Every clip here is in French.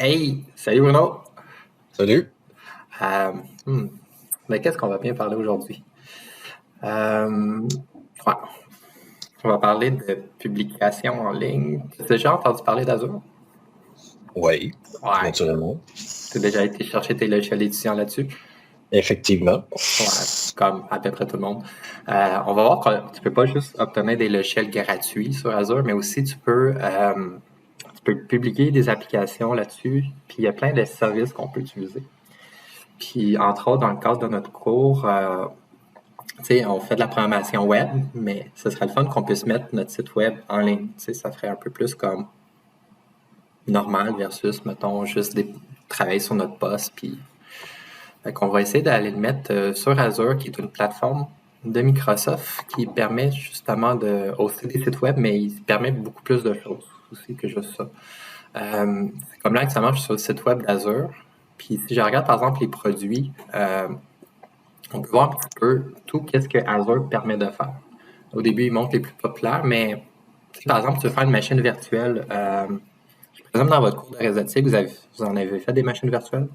Hey, salut Bruno. Salut. Euh, hmm, mais qu'est-ce qu'on va bien parler aujourd'hui? Ouais, on va parler de publication en ligne. Tu as déjà entendu parler d'Azure? Oui, Ouais, naturellement. tu as déjà été chercher tes logiciels étudiants là-dessus? Effectivement. Ouais, comme à peu près tout le monde. On va voir que tu peux pas juste obtenir des logiciels gratuits sur Azure, mais aussi tu peux publier des applications là-dessus, puis il y a plein de services qu'on peut utiliser. Puis, entre autres, dans le cadre de notre cours, tu sais, on fait de la programmation web, mais ce serait le fun qu'on puisse mettre notre site web en ligne. Tu sais, ça ferait un peu plus comme normal versus, mettons, travailler sur notre poste. Puis, fait qu'on va essayer d'aller le mettre sur Azure, qui est une plateforme de Microsoft qui permet justement de hoster des sites web, mais il permet beaucoup plus de choses aussi que juste ça. Comme là, actuellement, je suis sur le site web d'Azure. Puis, si je regarde par exemple les produits, on peut voir un petit peu tout ce que Azure permet de faire. Au début, il montre les plus populaires, mais si par exemple, tu veux faire une machine virtuelle, je présume dans votre cours de réseautique, vous en avez fait des machines virtuelles?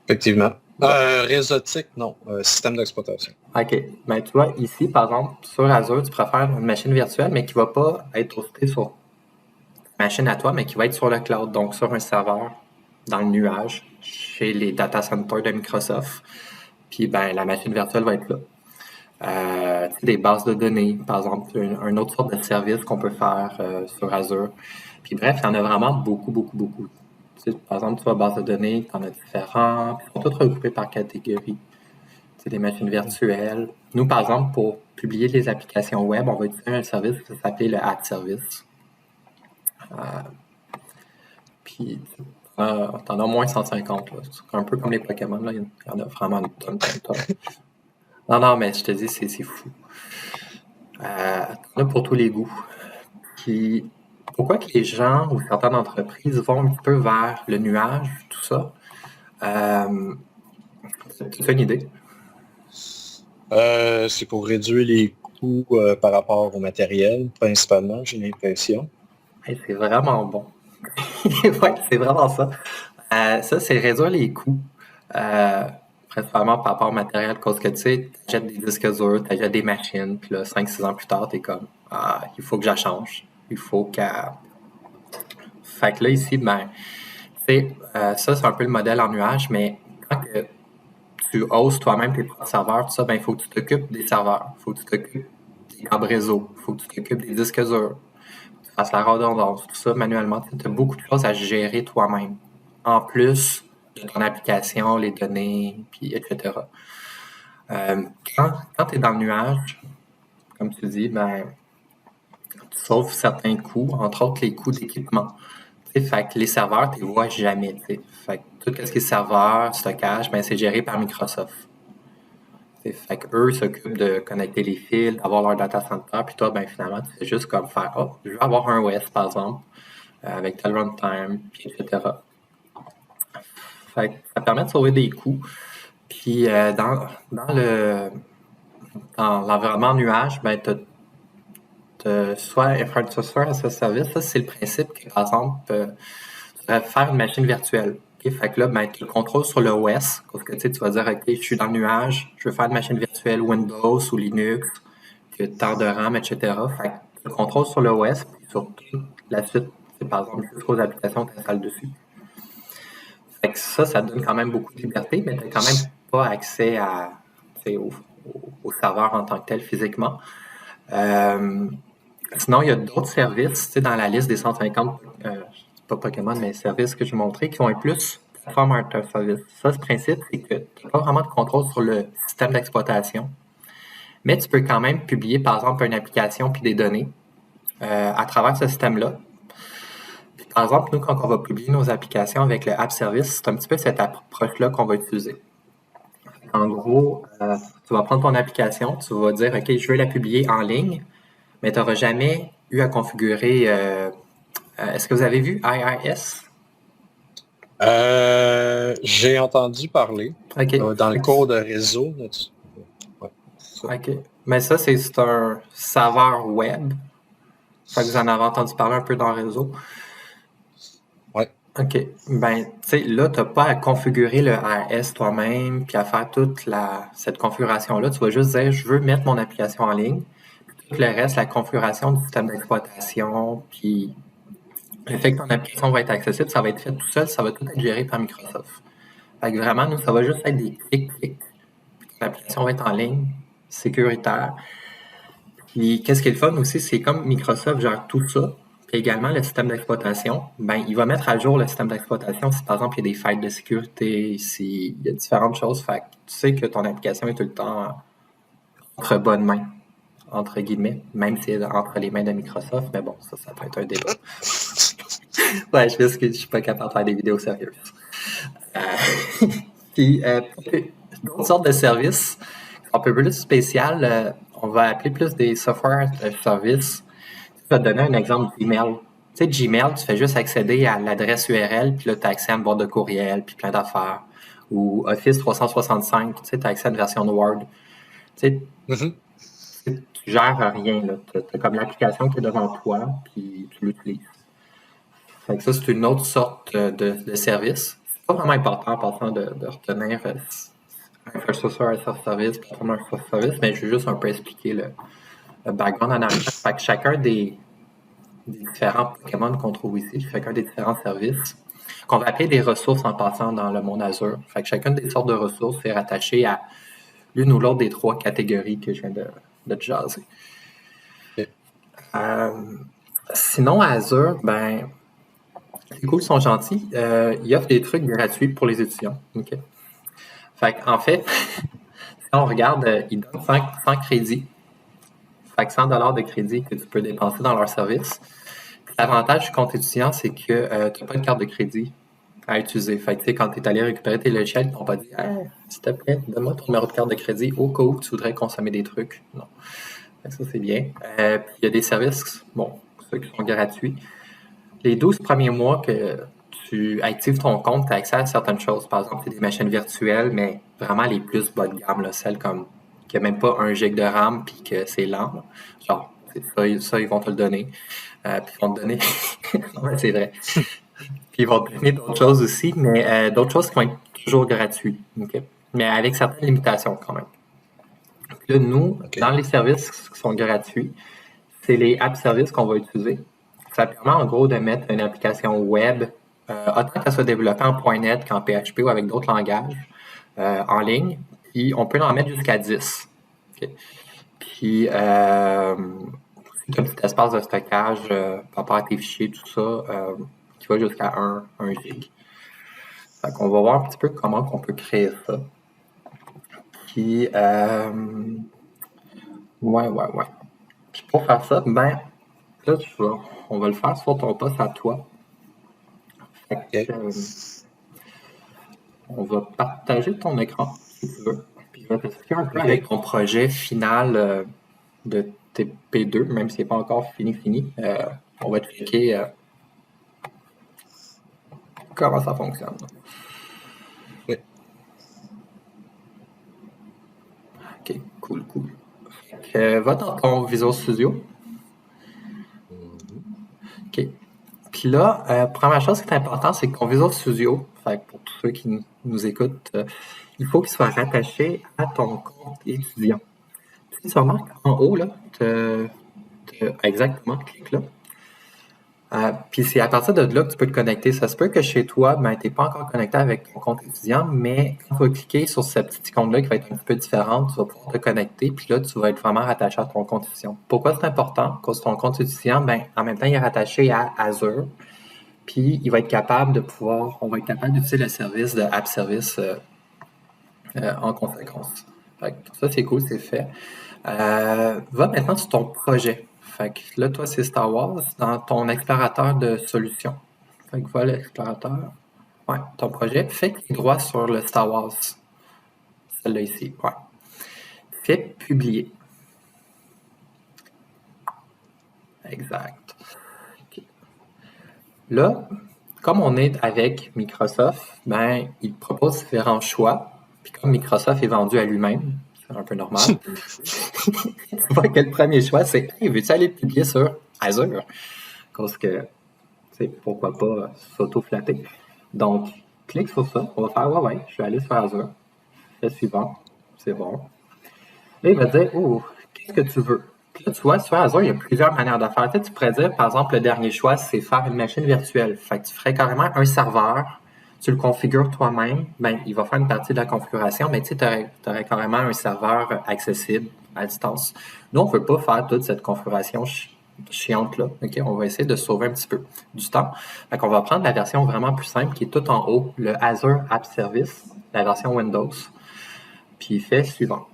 Effectivement. Ouais. Réseautique, non. Système d'exploitation. OK. Ben, tu vois, ici, par exemple, sur Azure, tu préfères une machine virtuelle, mais qui ne va pas être hostée sur ta machine à toi, mais qui va être sur le cloud, donc sur un serveur dans le nuage, chez les data centers de Microsoft. Puis, ben, la machine virtuelle va être là. Des bases de données, par exemple, une autre sorte de service qu'on peut faire sur Azure. Puis bref, il y en a vraiment beaucoup, beaucoup, beaucoup. Tu sais, par exemple, tu vois, base de données, tu en as différents, puis ils sont tous regroupés par catégorie. C'est des machines virtuelles. Nous, par exemple, pour publier les applications web, on va utiliser un service qui s'appelle le App Service. Puis, t'en as au moins 150, là. C'est un peu comme les Pokémon, là. Il y en a vraiment une tonne, tonne, tonne. Non, non, mais je te dis, c'est fou. T'en as pour tous les goûts. Puis, pourquoi que les gens ou certaines entreprises vont un petit peu vers le nuage, tout ça? Euh, tu as une idée? C'est pour réduire les coûts par rapport au matériel, principalement, j'ai l'impression. Hey, c'est vraiment bon. Ouais, c'est vraiment ça. Ça, c'est réduire les coûts, euh, principalement par rapport au matériel, cause que tu sais, t'achètes des disques durs, t'achètes des machines, puis là, 5-6 ans plus tard, t'es comme, ah, il faut que je la change. Il faut qu'elle. Fait que là, ici, ben, tu sais, ça, c'est un peu le modèle en nuage, mais quand que tu hostes toi-même tes propres serveurs, tout ça, ben, il faut que tu t'occupes des serveurs. Il faut que tu t'occupes des câbles réseau. Il faut que tu t'occupes des disques durs. Tu fasses la redondance, tout ça manuellement. Tu as beaucoup de choses à gérer toi-même. En plus de ton application, les données, puis etc. Euh, quand tu es dans le nuage, comme tu dis, ben, tu sauves certains coûts, entre autres les coûts d'équipement. Tu sais, fait que les serveurs, tu les vois jamais. Tu sais. Fait que tout ce qui est serveur, stockage, ben, c'est géré par Microsoft. Fait qu'eux s'occupent de connecter les fils, d'avoir leur data center, puis toi, ben finalement, tu fais juste comme faire, oh, je veux avoir un OS, par exemple, avec tel runtime, puis etc. Fait que ça permet de sauver des coûts. Puis dans l'environnement nuage, ben, t'as soit infrastructure as a service, ça c'est le principe que, par exemple, tu vas faire une machine virtuelle. Ok. Fait que là, ben, tu le contrôles sur le OS, parce que tu vas dire, OK, je suis dans le nuage, je veux faire une machine virtuelle Windows ou Linux, que tant de RAM, etc. Fait que tu le contrôles sur le OS, puis sur toute la suite, c'est par exemple jusqu'aux applications que tu installes dessus. Fait que ça donne quand même beaucoup de liberté, mais tu n'as quand même pas accès au serveur en tant que tel physiquement. Euh, Sinon, il y a d'autres services, dans la liste des 150, pas Pokémon, mais services que je vais montrer, qui vont être plus plateforme art service. Ça, ce principe, c'est que tu n'as pas vraiment de contrôle sur le système d'exploitation, mais tu peux quand même publier, par exemple, une application puis des données à travers ce système-là. Puis, par exemple, nous, quand on va publier nos applications avec le App Service, c'est un petit peu cette approche-là qu'on va utiliser. En gros, tu vas prendre ton application, tu vas dire, OK, je veux la publier en ligne, mais tu n'auras jamais eu à configurer. Est-ce que vous avez vu IIS? J'ai entendu parler OK. dans le cours de réseau. Ouais, ça. OK. Mais ça, c'est un serveur web. Fait que vous en avez entendu parler un peu dans le réseau. Ouais. OK. Ben, tu sais, là, tu n'as pas à configurer le AS toi-même puis à faire toute cette configuration-là. Tu vas juste dire, je veux mettre mon application en ligne. Tout le reste, la configuration du système d'exploitation, puis le fait que ton application va être accessible, ça va être fait tout seul, ça va tout être géré par Microsoft. Fait que vraiment, nous, ça va juste être des clics, puis l'application va être en ligne, sécuritaire. Puis, qu'est-ce qui est le fun aussi, c'est comme Microsoft gère tout ça, puis également le système d'exploitation, ben, il va mettre à jour le système d'exploitation si, par exemple, il y a des failles de sécurité, s'il y a différentes choses. Fait que tu sais que ton application est tout le temps entre bonnes mains, entre guillemets, même si elle est entre les mains de Microsoft, mais bon, ça peut être un débat. Ouais, je pense que je suis pas capable de faire des vidéos sérieuses. Puis, d'autres sortes de services, un peu plus spécial, on va appeler plus des software services. Je vais te donner un exemple d'email. Tu sais, Gmail, tu fais juste accéder à l'adresse URL, puis là, tu as accès à une boîte de courriel, puis plein d'affaires. Ou Office 365, tu sais, tu as accès à une version de Word. Tu sais, tu gères rien, là. Tu as comme l'application qui est devant toi, puis tu l'utilises. Fait que ça, c'est une autre sorte de service. C'est pas vraiment important en passant de retenir infrastructure as a service, plateforme as a service, mais je veux juste un peu expliquer le background en arrière. Fait que chacun des différents Pokémon qu'on trouve ici, chacun des différents services, qu'on va appeler des ressources en passant dans le monde Azure. Fait que chacune des sortes de ressources est rattachée à l'une ou l'autre des trois catégories que je viens de te jaser. Ok. Sinon, Azure, ben, les cool, ils sont gentils. Ils offrent des trucs gratuits pour les étudiants. OK? Fait en fait, si on regarde, ils donnent 100 crédits. Fait que 100 $ de crédit que tu peux dépenser dans leur service. L'avantage du compte étudiant, c'est que tu n'as pas de carte de crédit à utiliser. Fait que, quand tu es allé récupérer tes logiciels, ils t'ont pas dit hey, s'il te plaît, donne-moi ton numéro de carte de crédit au cas où tu voudrais consommer des trucs. Non. Fait que ça, c'est bien. Puis il y a des services, bon, ceux qui sont gratuits. Les 12 premiers mois que tu actives ton compte, tu as accès à certaines choses. Par exemple, des machines virtuelles, mais vraiment les plus bas de gamme, là, celles comme qui n'a même pas 1 GB de RAM puis que c'est lent. Là. Genre, ça, ils vont te le donner. Puis ils vont te donner. Ouais, c'est vrai. Puis ils vont te donner d'autres choses aussi, mais d'autres choses qui vont être toujours gratuites. Okay? Mais avec certaines limitations quand même. Puis là, nous, dans les services qui sont gratuits, c'est les app services qu'on va utiliser. Ça permet en gros de mettre une application web, autant qu'elle soit développée en .NET qu'en PHP ou avec d'autres langages, en ligne. Puis on peut en mettre jusqu'à 10. Okay. Puis un petit espace de stockage par rapport à tes fichiers, tout ça, qui va jusqu'à 1 gig. Fait qu'on va voir un petit peu comment on peut créer ça. Puis ouais. Puis pour faire ça, ben là, on va le faire sur ton poste à toi. Fait que, on va partager ton écran, si tu veux. Puis je vais t'expliquer un peu avec ton projet final de TP2, même s'il n'est pas encore fini. On va expliquer comment ça fonctionne. Oui. OK, cool. Va dans ton Visual Studio. OK. Puis là, première chose qui est importante, c'est que ton Visual Studio, fait que pour tous ceux qui nous écoutent, il faut qu'il soit rattaché à ton compte étudiant. Puis tu remarques en haut, là, exactement, clique là. Puis c'est à partir de là que tu peux te connecter. Ça se peut que chez toi, ben, tu n'es pas encore connecté avec ton compte étudiant, mais quand tu vas cliquer sur cette petite icône-là qui va être un petit peu différente, tu vas pouvoir te connecter, puis là, tu vas être vraiment rattaché à ton compte étudiant. Pourquoi c'est important? Parce que ton compte étudiant, ben, en même temps, il est rattaché à Azure, puis on va être capable d'utiliser le service de App Service en conséquence. Fait que ça, c'est cool, c'est fait. Va maintenant sur ton projet. Fait que là, toi, c'est Star Wars dans ton explorateur de solutions. Fait que voilà l'explorateur. Ouais, ton projet. Fais clic droit sur le Star Wars. Celle-là ici. Ouais. Fais publier. Exact. Okay. Là, comme on est avec Microsoft, ben, il propose différents choix. Puis comme Microsoft est vendu à lui-même, c'est un peu normal. Tu vois que le premier choix, c'est hey, veux-tu aller publier sur Azure? Parce que pourquoi pas s'auto-flatter. Donc, clique sur ça. On va faire, ouais, je vais aller sur Azure. Fais suivant. C'est bon. Là, il va dire, qu'est-ce que tu veux? Puis là, tu vois, sur Azure, il y a plusieurs manières de faire. Tu pourrais dire, par exemple, le dernier choix, c'est faire une machine virtuelle. Fait que tu ferais carrément un serveur, tu le configures toi-même, ben, il va faire une partie de la configuration, mais tu aurais carrément un serveur accessible à distance. Nous, on ne veut pas faire toute cette configuration chiante-là. OK? On va essayer de sauver un petit peu du temps. Fait qu'on va prendre la version vraiment plus simple qui est tout en haut, le Azure App Service, la version Windows, puis il fait suivant.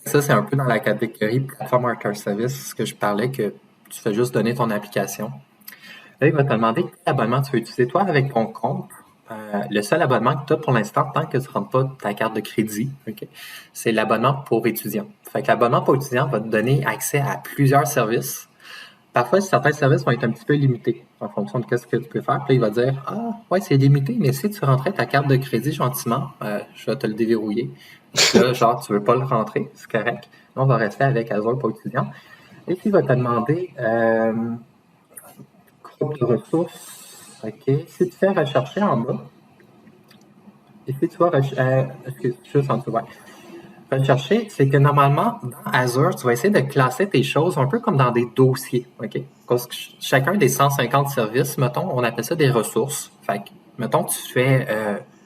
Ça, c'est un peu dans la catégorie Platform Architecture Service, ce que je parlais, que tu fais juste donner ton application. Là, il va te demander quel abonnement tu veux utiliser. Toi, avec ton compte, le seul abonnement que tu as pour l'instant, tant que tu ne rentres pas ta carte de crédit, okay, c'est l'abonnement pour étudiant. Fait que l'abonnement pour étudiant va te donner accès à plusieurs services. Parfois, certains services vont être un petit peu limités en fonction de ce que tu peux faire. Puis là, il va dire, ouais, c'est limité, mais si tu rentrais ta carte de crédit gentiment, je vais te le déverrouiller. Là, genre, tu veux pas le rentrer, c'est correct. Là, on va rester avec Azure pour étudiant. Et puis, il va te demander groupe de ressources. OK. Si tu fais rechercher en bas, et si tu vas juste en dessous, ouais. Rechercher, c'est que normalement, dans Azure, tu vas essayer de classer tes choses un peu comme dans des dossiers. OK? Parce que chacun des 150 services, mettons, on appelle ça des ressources. Fait que, mettons, tu fais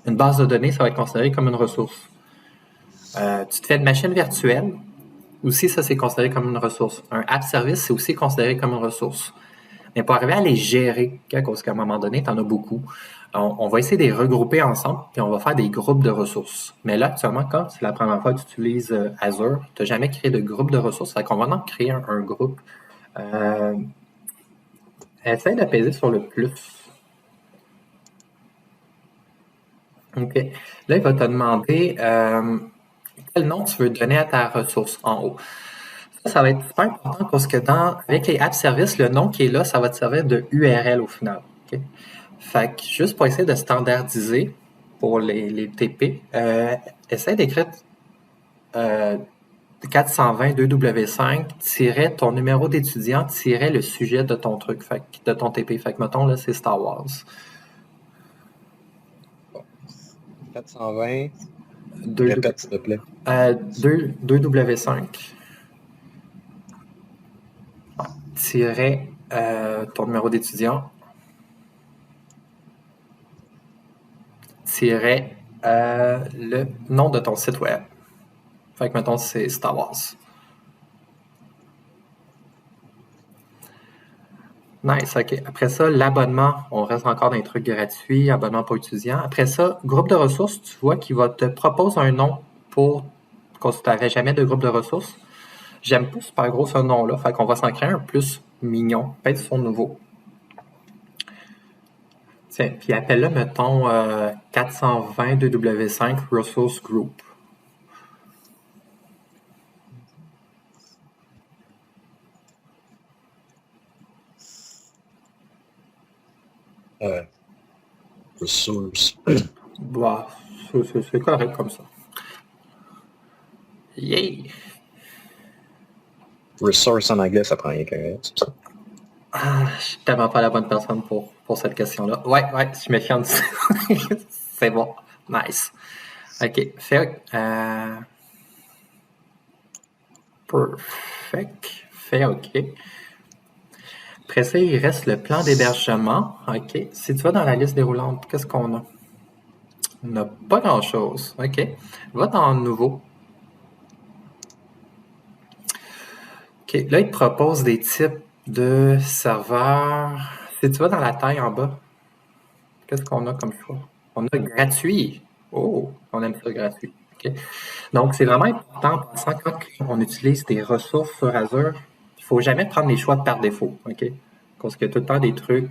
une base de données, ça va être considéré comme une ressource. Tu te fais une machine virtuelle, aussi, ça, c'est considéré comme une ressource. Un app service, c'est aussi considéré comme une ressource. Mais pour arriver à les gérer, parce qu'à un moment donné, tu en as beaucoup, on va essayer de les regrouper ensemble, puis on va faire des groupes de ressources. Mais là, actuellement, quand c'est la première fois que tu utilises Azure, tu n'as jamais créé de groupe de ressources, fait qu'on va donc créer un groupe. Essaye d'apaiser sur le plus. OK. Là, il va te demander quel nom tu veux donner à ta ressource en haut. Ça va être super important parce que avec les app services, le nom qui est là, ça va te servir de URL au final. Okay? Fait que juste pour essayer de standardiser pour les TP, essaie d'écrire 420.2w5 ton numéro d'étudiant le sujet de ton truc, de ton TP. Fait que mettons là, c'est Star Wars. 420. Répète, s'il te plaît. 2w5. Ton numéro d'étudiant, le nom de ton site web. Fait que, mettons, c'est Star Wars. Nice, OK. Après ça, l'abonnement, on reste encore dans les trucs gratuits, abonnement pour étudiants. Après ça, groupe de ressources, tu vois qu'il va te proposer un nom quand tu n'avais jamais de groupe de ressources. J'aime pas super gros ce nom-là, fait qu'on va s'en créer un plus mignon, peut-être son nouveau. Tiens, puis appelle-le, mettons, 420.2w5 Resource Group. Resource. Bah, c'est correct comme ça. Yay! Resource en anglais, ça prend rien qu'un S. Je suis tellement pas la bonne personne pour cette question-là. Ouais, je me fie en dessous. C'est bon. Nice. OK. Perfect. Fait OK. Après ça, il reste le plan d'hébergement. OK. Si tu vas dans la liste déroulante, qu'est-ce qu'on a? On n'a pas grand-chose. OK. Va dans Nouveau. OK. Là, il te propose des types de serveurs. Si tu vas dans la taille en bas, qu'est-ce qu'on a comme choix? On a gratuit. Oh, on aime ça gratuit. OK. Donc, c'est vraiment important quand on utilise des ressources sur Azure, il ne faut jamais prendre les choix par défaut. OK? Parce qu'il y a tout le temps des trucs.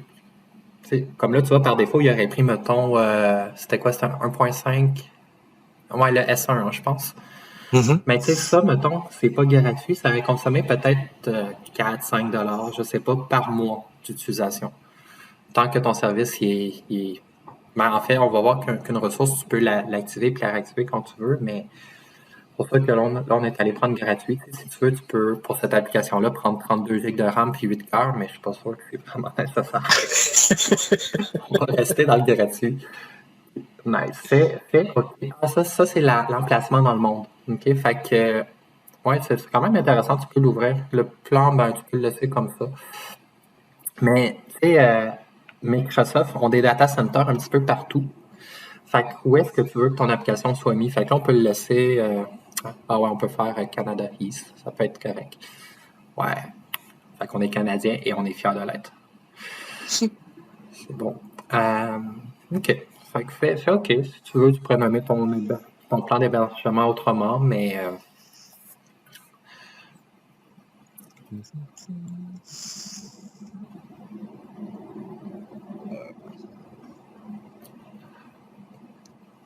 Comme là, tu vois, par défaut, il aurait pris, mettons, c'était quoi? C'était un 1.5? Ouais, le S1, je pense. Mm-hmm. Mais tu sais, ça, mettons, c'est pas gratuit. Ça aurait consommé peut-être 4-5 $, je sais pas, par mois d'utilisation. Tant que ton service, Ben, en fait, on va voir qu'une ressource, tu peux l'activer et la réactiver quand tu veux, mais pour ça que là, on est allé prendre gratuit. Si tu veux, tu peux, pour cette application-là, prendre 32 GB de RAM puis 8 cœurs, mais je suis pas sûr que c'est vraiment nécessaire. On va rester dans le gratuit. Nice. OK. Ah, ça c'est l'emplacement dans le monde. OK? Fait que, ouais, c'est quand même intéressant. Tu peux l'ouvrir. Le plan, ben, tu peux le laisser comme ça. Mais, tu sais, Microsoft ont des data centers un petit peu partout. Fait que où est-ce que tu veux que ton application soit mise? Fait que là, on peut le laisser. Ah ouais, on peut faire Canada East. Ça peut être correct. Ouais. Fait qu'on est Canadien et on est fiers de l'être. C'est bon. OK. Fait que fais OK. Si tu veux, tu pourrais nommer ton plan d'hébergement autrement, mais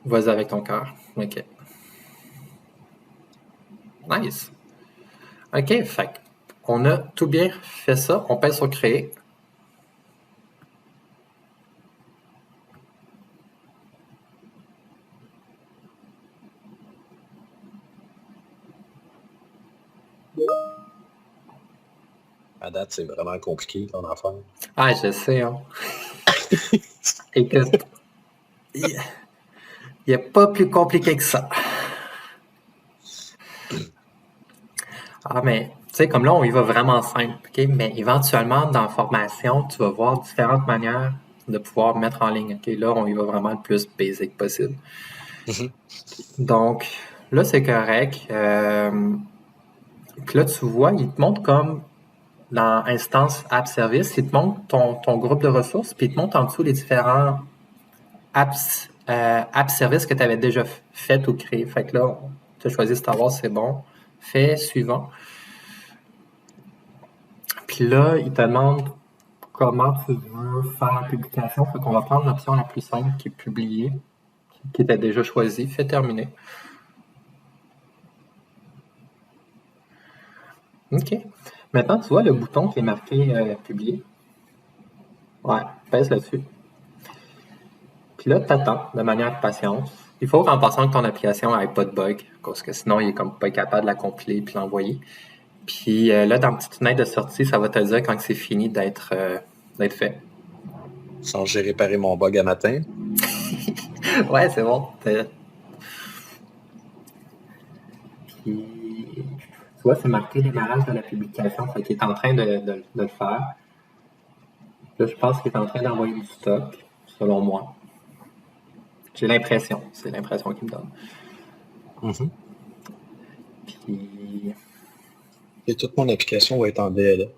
vas-y avec ton cœur. OK. Nice. OK. Fait on a tout bien fait ça. On pèse sur créer. À date, c'est vraiment compliqué, ton affaire. Ah, je sais, hein. Écoute, il n'y a pas plus compliqué que ça. Ah, mais tu sais, comme là, on y va vraiment simple, OK? Mais éventuellement, dans la formation, tu vas voir différentes manières de pouvoir mettre en ligne, OK? Là, on y va vraiment le plus basic possible. Donc, là, c'est correct. Puis là, tu vois, il te montre comme dans Instance App Service, il te montre ton groupe de ressources, puis il te montre en dessous les différents apps, app services que tu avais déjà fait ou créé. Fait que là, tu as choisi Star Wars, c'est bon. Fais suivant. Puis là, il te demande comment tu veux faire la publication. Fait qu'on va prendre l'option la plus simple qui est publier, qui était déjà choisie. Fais terminer. OK. Maintenant, tu vois le bouton qui est marqué publier. Ouais, pèse là-dessus. Puis là, tu attends de manière patiente. Il faut qu'en passant que ton application n'ait pas de bug, parce que sinon, il est comme pas capable de la compiler puis l'envoyer. Puis là, dans la petite fenêtre de sortie, ça va te dire quand c'est fini d'être fait. Sans j'ai réparé mon bug à matin. Ouais, c'est bon. Puis, tu vois, c'est marqué démarrage de la publication, fait qu'il est en train de le faire. Là, je pense qu'il est en train d'envoyer du stock, selon moi. J'ai l'impression, c'est l'impression qu'il me donne. Puis, Et toute mon application va être en DLL.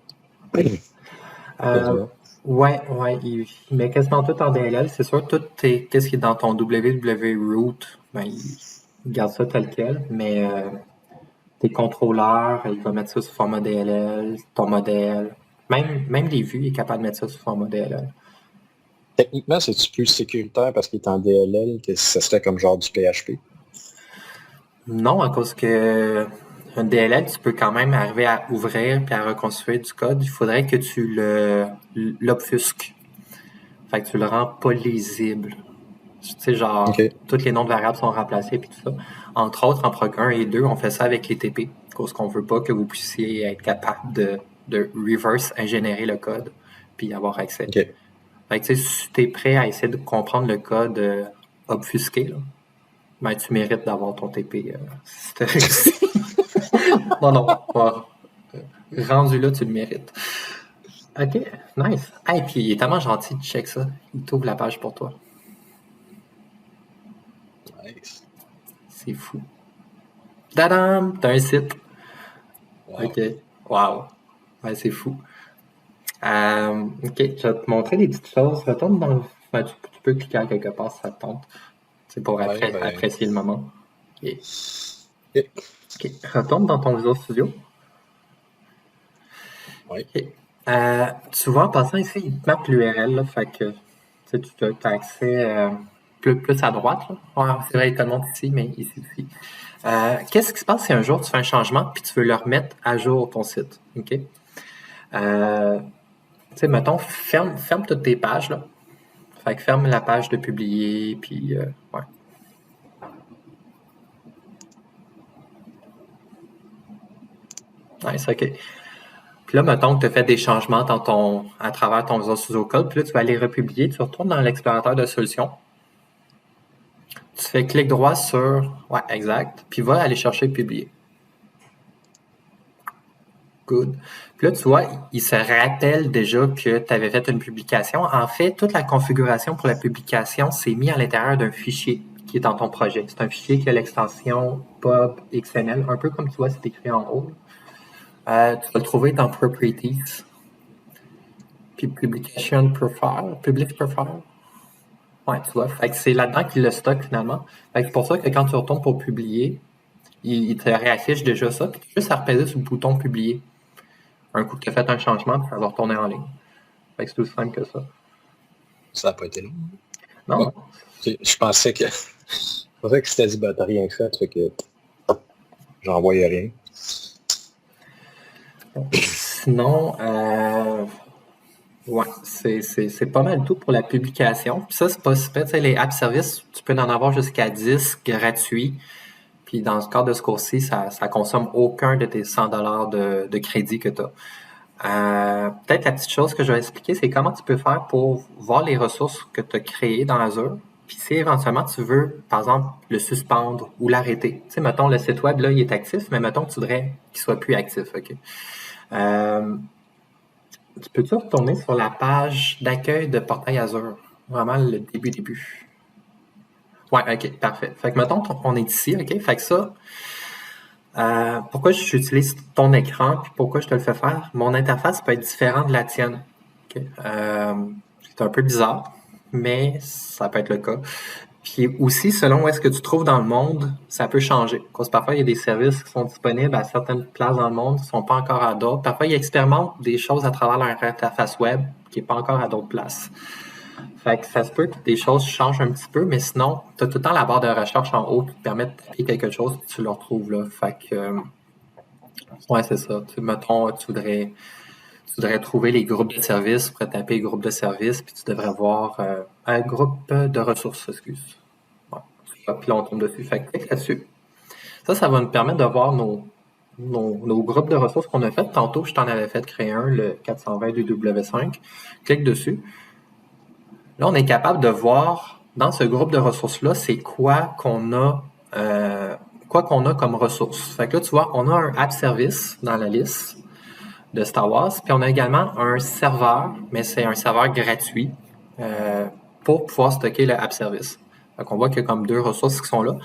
ouais, il met quasiment tout en DLL. C'est sûr, qu'est-ce qui est dans ton www root, ben, il garde ça tel quel, mais tes contrôleurs, il va mettre ça sous format DLL, ton modèle. Même les vues, il est capable de mettre ça sous format DLL. Techniquement, c'est-tu plus sécuritaire parce qu'il est en DLL que si ça serait comme genre du PHP? Non, à cause que un DLL, tu peux quand même arriver à ouvrir puis à reconstruire du code. Il faudrait que tu l'obfusques. Fait que tu le rends pas lisible. Tu sais, genre, tous les noms de variables sont remplacés puis tout ça. Entre autres, en Prog 1 et 2, on fait ça avec les TP. Cause qu'on veut pas que vous puissiez être capable de reverse ingénierer le code puis y avoir accès. Fait que, tu sais, si tu es prêt à essayer de comprendre le code obfusqué, là, ben, tu mérites d'avoir ton TP si tu as réussi. non. Rendu là, tu le mérites. OK, nice. Et puis, il est tellement gentil, check ça. Il t'ouvre la page pour toi. Nice. C'est fou. Tadam! T'as un site. Wow. OK. Wow. Ouais, c'est fou. OK, je vais te montrer des petites choses. Retourne dans le... Ben, tu peux cliquer à quelque part si ça te tente. C'est pour apprécier le moment. OK. Retourne dans ton Visual Studio. Oui. Tu vois, en passant ici, il te mappe l'URL. Fait que tu as accès plus à droite. Là. Ouais, c'est vrai, il te le montre ici, mais ici aussi. Qu'est-ce qui se passe si un jour tu fais un changement puis tu veux le remettre à jour ton site? OK? Tu sais, mettons, ferme toutes tes pages. Là. Fait que ferme la page de publier, puis ouais. Nice, OK. Puis là, mettons que tu as fait des changements à travers ton Visual Studio Code, puis là, tu vas aller republier, tu retournes dans l'explorateur de solutions. Tu fais clic droit sur, ouais, exact, puis va aller chercher publier. Good. Puis là, tu vois, il se rappelle déjà que tu avais fait une publication. En fait, toute la configuration pour la publication s'est mise à l'intérieur d'un fichier qui est dans ton projet. C'est un fichier qui a l'extension pub XML, un peu comme tu vois, c'est écrit en haut. Tu vas le trouver dans Properties. Puis Publication Profile, Public Profile. Ouais, tu vois. Fait que c'est là-dedans qu'il le stocke finalement. Fait que c'est pour ça que quand tu retournes pour publier, il te réaffiche déjà ça. Puis tu as juste à repaiser sur le bouton publier. Un coup que tu as fait un changement, puis ça va retourner en ligne. Fait que c'est aussi simple que ça. Ça n'a pas été long. Non? Bon, je pensais que c'était du batterie rien que ça, fait que j'en voyais rien. Sinon, ouais, c'est pas mal tout pour la publication. Puis ça, c'est pas super. Tu sais, les app services, tu peux en avoir jusqu'à 10 gratuits. Puis dans ce cas de ce cours-ci, ça consomme aucun de tes 100 $ de crédit que tu as. Peut-être la petite chose que je vais expliquer, c'est comment tu peux faire pour voir les ressources que tu as créées dans Azure. Puis si éventuellement tu veux, par exemple, le suspendre ou l'arrêter. Tu sais, mettons, le site web, là, il est actif, mais mettons que tu voudrais qu'il soit plus actif. OK? Tu peux-tu retourner sur la page d'accueil de Portail Azure? Vraiment le début. Ouais, OK, parfait. Fait que mettons, on est ici, OK? Fait que ça, pourquoi j'utilise ton écran puis pourquoi je te le fais faire? Mon interface peut être différente de la tienne. OK? C'est un peu bizarre, mais ça peut être le cas. Puis aussi, selon où est-ce que tu te trouves dans le monde, ça peut changer. Parce que parfois, il y a des services qui sont disponibles à certaines places dans le monde qui ne sont pas encore à d'autres. Parfois, ils expérimentent des choses à travers leur interface web qui n'est pas encore à d'autres places. Fait que ça se peut que des choses changent un petit peu, mais sinon, tu as tout le temps la barre de recherche en haut qui te permet de taper quelque chose et tu le retrouves là. Fait que, ouais, c'est ça. Mettons, tu voudrais trouver les groupes de services, tu pourrais taper groupe de services, puis tu devrais voir un groupe de ressources, excuse. Ouais. Puis là, on tombe dessus. Fait que clique là-dessus. Ça va nous permettre de voir nos groupes de ressources qu'on a fait. Tantôt, je t'en avais fait créer un, le 420 du W5. Clique dessus. Là, on est capable de voir dans ce groupe de ressources-là, c'est quoi qu'on a comme ressources. Fait que là, tu vois, on a un app service dans la liste de Star Wars, puis on a également un serveur, mais c'est un serveur gratuit pour pouvoir stocker le app service. Fait qu'on voit qu'il y a comme 2 ressources qui sont là.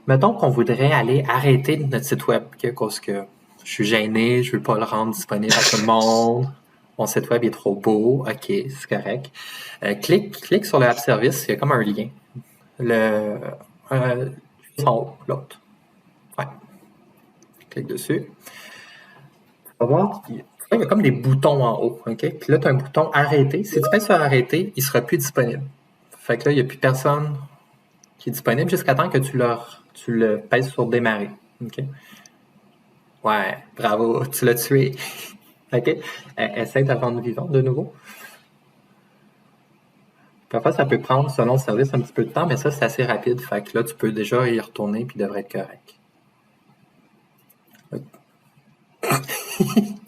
Mettons qu'on voudrait aller arrêter notre site web, parce que je suis gêné, je ne veux pas le rendre disponible à tout le monde. Mon site web est trop beau. OK, c'est correct. Clique sur le app service, il y a comme un lien. En haut, l'autre. Ouais. Clique dessus. Tu vas voir, il y a comme des boutons en haut. OK? Puis là, tu as un bouton arrêter. Si tu pèses sur arrêter, il ne sera plus disponible. Fait que là, il n'y a plus personne qui est disponible jusqu'à temps que tu le pèses sur démarrer. OK? Ouais, bravo, tu l'as tué. OK? Essaye de rendre vivant de nouveau. Parfois, ça peut prendre, selon le service, un petit peu de temps, mais ça, c'est assez rapide. Fait que là, tu peux déjà y retourner puis devrait être correct.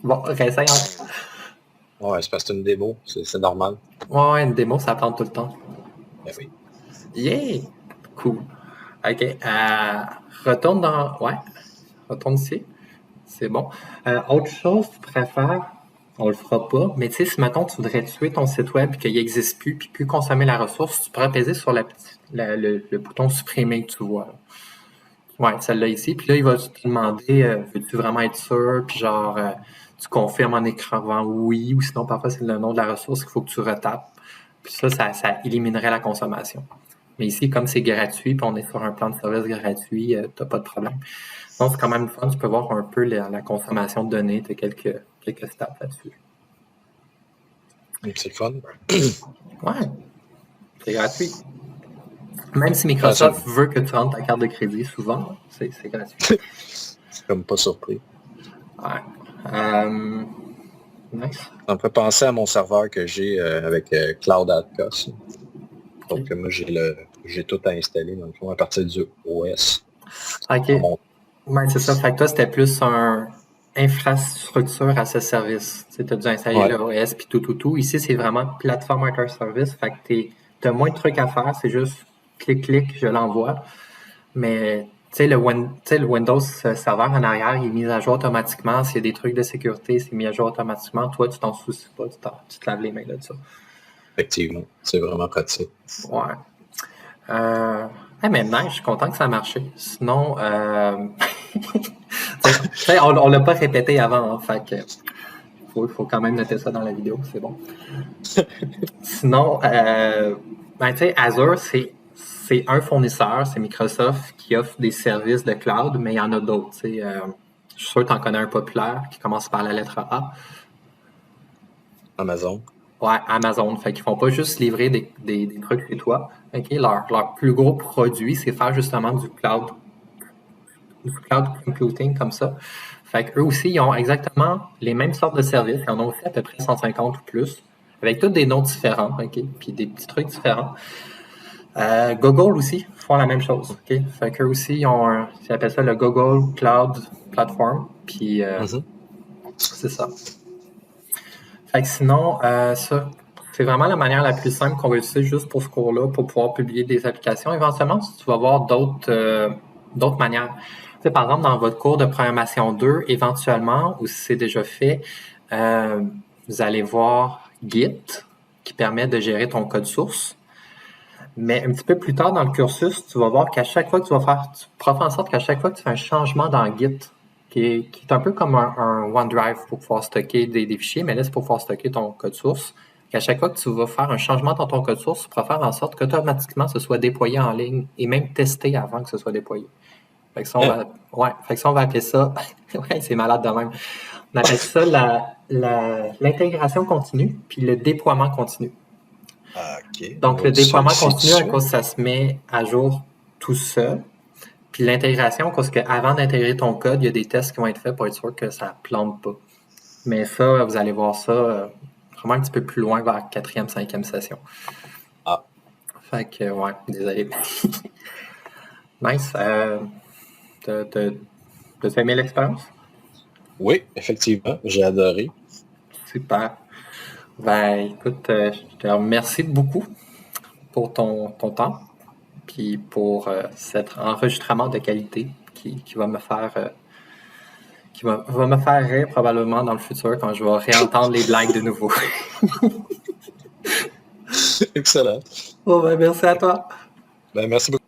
Bon, réessaye encore. Ouais, c'est parce que c'est une démo, c'est normal. Ouais, une démo, ça prend tout le temps. Ben oui. Yeah! Cool. OK. Retourne ici. C'est bon. Autre chose, tu préfères, on le fera pas, mais tu sais, si mettons tu voudrais tuer ton site web et qu'il n'existe plus, puis plus consommer la ressource, tu pourrais peser sur le bouton supprimer que tu vois. Ouais, celle-là ici. Puis là, il va te demander veux-tu vraiment être sûr? Puis genre, tu confirmes en écrivant oui, ou sinon parfois c'est le nom de la ressource qu'il faut que tu retapes. Puis ça éliminerait la consommation. Mais ici, comme c'est gratuit, puis on est sur un plan de service gratuit, tu n'as pas de problème. Donc, c'est quand même fun. Tu peux voir un peu la consommation de données. Tu as quelques stats là-dessus. C'est le fun. Ouais, c'est gratuit. Même si Microsoft veut que tu rentres ta carte de crédit, souvent, c'est gratuit. C'est comme pas surpris. Ouais. Nice. Ça me fait penser à mon serveur que j'ai avec Cloud Atcos. Donc, moi, j'ai tout à installer, dans le fond, à partir du OS. OK. Ouais, c'est ça. Fait que toi, c'était plus infrastructure à ce service. Tu as dû installer le OS puis tout. Ici, c'est vraiment plateforme as a service. Fait que tu as moins de trucs à faire. C'est juste clic, je l'envoie. Mais tu sais, le Windows Server en arrière, il est mis à jour automatiquement. S'il y a des trucs de sécurité, c'est mis à jour automatiquement. Toi, tu t'en soucies pas. Tu te laves les mains de ça. Effectivement. C'est vraiment pratique. Ouais. Maintenant, je suis content que ça a marché. Sinon, on l'a pas répété avant, hein, fait que faut quand même noter ça dans la vidéo, c'est bon. Sinon, Azure, c'est un fournisseur, c'est Microsoft qui offre des services de cloud, mais il y en a d'autres. Je suis sûr que tu en connais un populaire qui commence par la lettre A. Amazon. Ouais, Amazon. Fait qu'ils font pas juste livrer des trucs chez toi. Okay? Leur plus gros produit, c'est faire justement du cloud computing comme ça. Fait qu'eux aussi, ils ont exactement les mêmes sortes de services. Ils en ont aussi à peu près 150 ou plus, avec tous des noms différents, OK? Puis des petits trucs différents. Google aussi font la même chose, OK? Fait qu'eux aussi, ils appellent ça le Google Cloud Platform. Puis c'est ça. Fait que sinon, ça, c'est vraiment la manière la plus simple qu'on va utiliser juste pour ce cours-là, pour pouvoir publier des applications. Éventuellement, tu vas voir d'autres manières. Tu sais, par exemple, dans votre cours de programmation 2, éventuellement, ou si c'est déjà fait, vous allez voir Git, qui permet de gérer ton code source. Mais un petit peu plus tard dans le cursus, tu vas voir qu'à chaque fois que tu pourras faire en sorte qu'à chaque fois que tu fais un changement dans Git, qui est un peu comme un OneDrive pour pouvoir stocker des fichiers, mais là, c'est pour pouvoir stocker ton code source. Qu'à chaque fois que tu vas faire un changement dans ton code source, tu pourras faire en sorte qu'automatiquement, ce soit déployé en ligne et même testé avant que ce soit déployé. Fait que ça, on va appeler ça... ouais, c'est malade de même. On appelle ça l'intégration continue puis le déploiement continu. Okay. Donc, le déploiement continu, à cause que ça se met à jour tout seul. Puis l'intégration, parce qu'avant d'intégrer ton code, il y a des tests qui vont être faits pour être sûr que ça ne plante pas. Mais ça, vous allez voir ça vraiment un petit peu plus loin vers la 4e, 5e session. Ah. Fait que, ouais, désolé. Nice. T'as aimé l'expérience? Oui, effectivement, j'ai adoré. Super. Ben, écoute, je te remercie beaucoup pour ton temps, puis pour cet enregistrement de qualité qui va me faire va me faire rire probablement dans le futur quand je vais réentendre les blagues de nouveau. Excellent. Bon, ben, merci à toi. Ben, merci beaucoup.